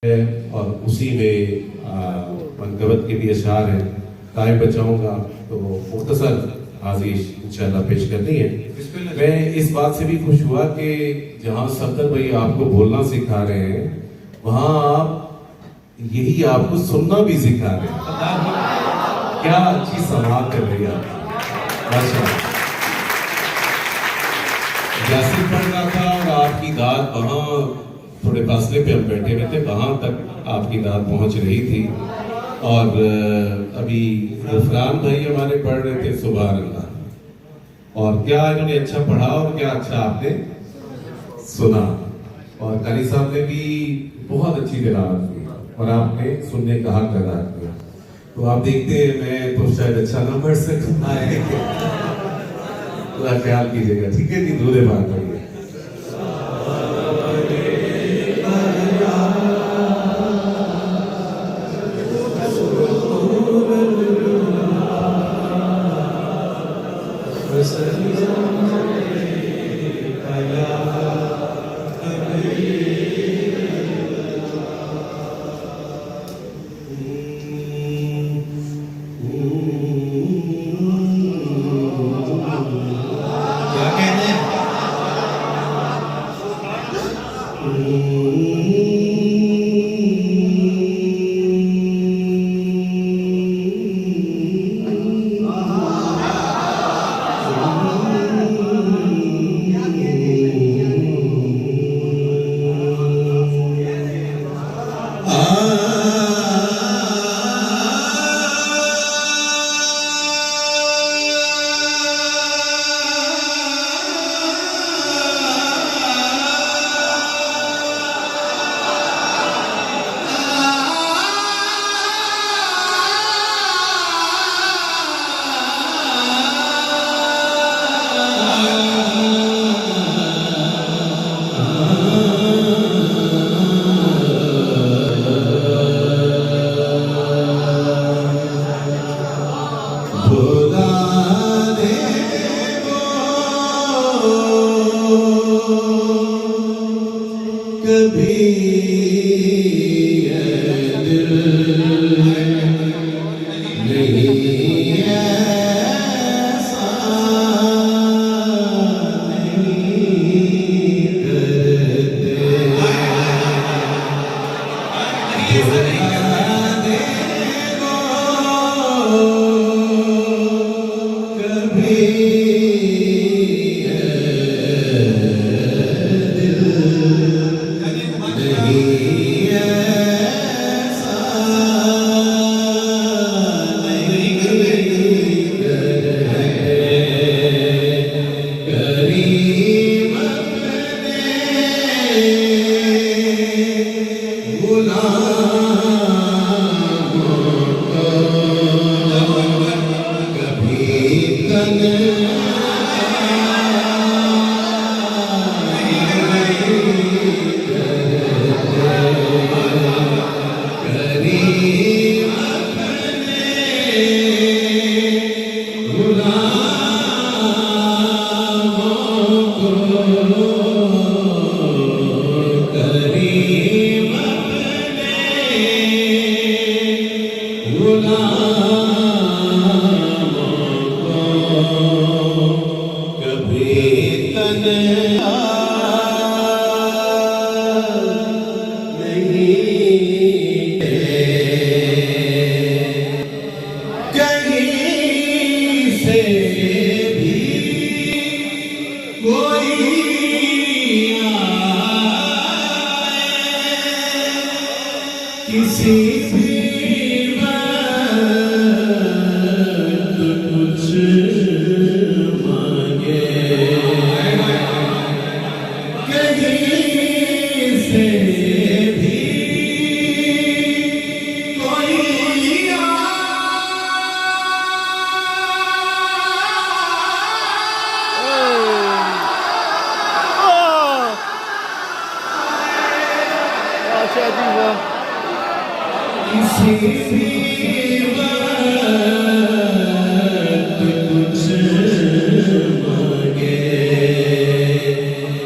और उसी में मनकबत के भी अशार हैं, टाइम बचाऊंगा तो मुख्तसर हाजिर इंशाल्लाह पेश करनी है। मैं इस बात से भी खुश हुआ कि जहाँ सफदर भाई आपको बोलना सिखा रहे हैं वहाँ आप यही आपको सुनना भी सिखा रहे हैं। क्या अच्छी समाअत कर रही है माशाअल्लाह। यासीन पढ़ रहा था और आपकी दाद वहाँ थोड़े फासले पे हम बैठे हुए थे, वहाँ तक आपकी दाद पहुँच रही थी। और अभी गुफरान भाई हमारे पढ़ रहे थे सुभान अल्लाह। और क्या इन्होंने अच्छा पढ़ा और क्या अच्छा आपने सुना। और कली साहब ने भी बहुत अच्छी तिलावत की और आपने सुनने का हक अदा किया। तो आप देखते हैं मैं तो शायद अच्छा ना पढ़ सकता है, पूरा ख्याल कीजिएगा, ठीक है जी। दूल्हे बात करिए।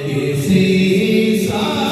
किसी साए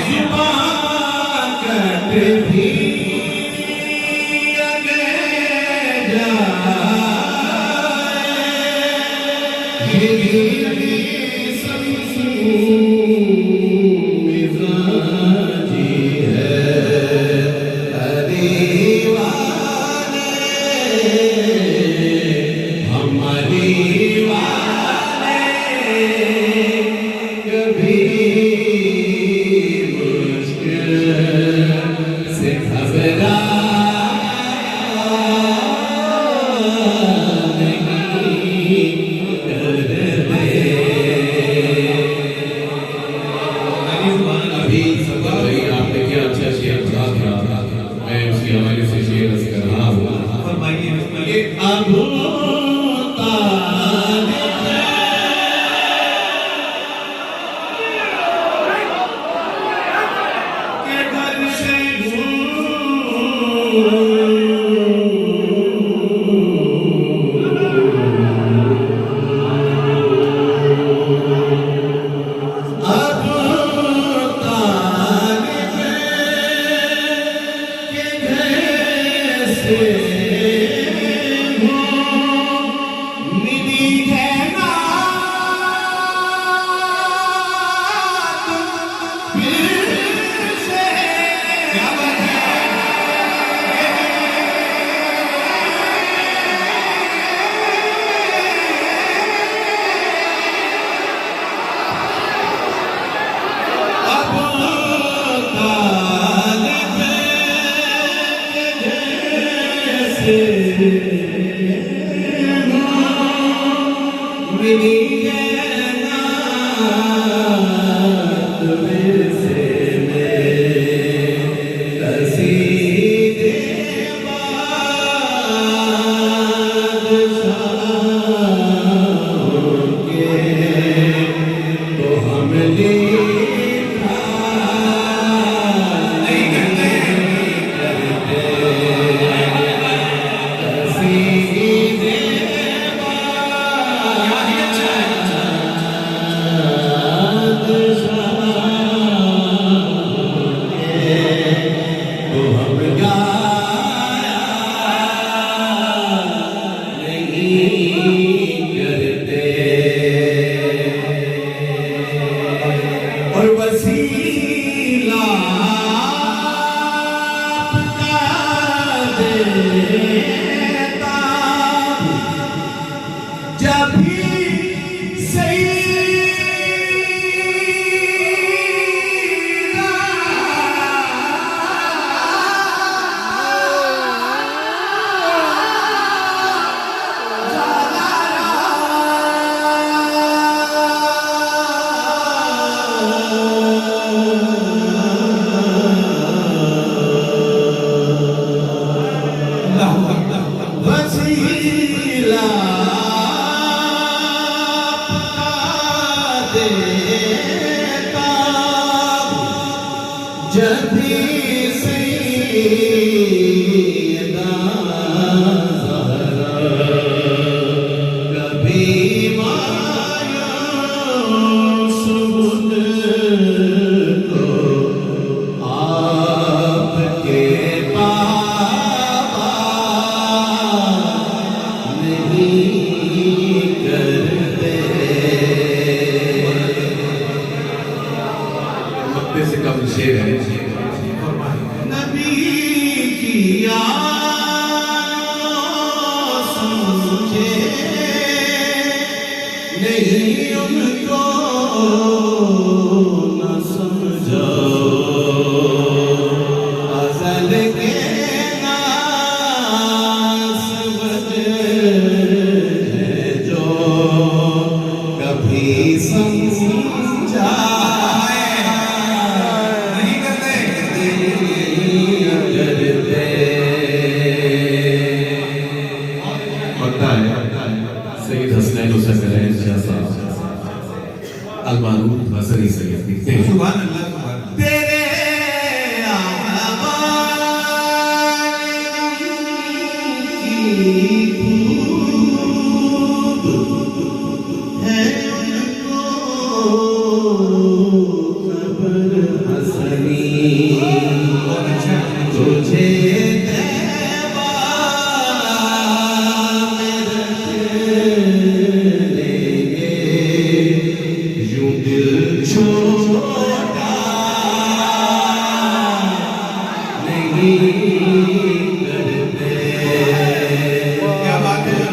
जुबान कट भी अगे जाए मिजाजी है दीवाने हमारी वाले कभी मुश्किल से घबरा अभी सफर भाई आपने क्या अच्छा शेर कहा था, मैं उसकी हवाले से शेर अर्ज कर रहा हूँ। फरमाइए। अबू तालिब के घर से मिली है नात फिर से क्या बात है अब तालिब जैसे मिली है नात फिर से कसीदे बादशाहों के तो हम लिखा नहीं करते कसीदे तो हम गाया नहीं करते और वसीला का देता जब भी सही वसीला देता जब भी सैयदा ज़हरा कभी मायूस मुझको आपके पापा नहीं करते मक्ते से कम शेर है नबी की समझे नहीं उनको न समझो अज़ल के जो कभी समझा नहीं करते पता है सैयद हसनैन हुसैन शाह साहब अलमारूफ हसनी सैयद लिखते हैं सुभान अल्लाह तेरे है उनको खबर हसनी तुझे तैबा में रख लेंगे, यूं दिल छोटा नहीं करते। क्या बात है?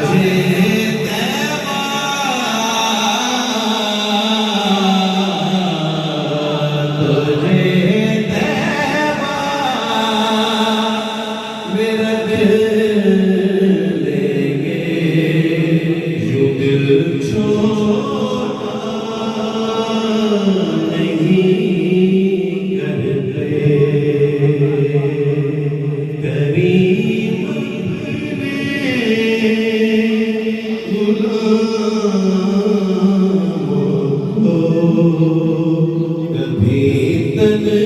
कभी तक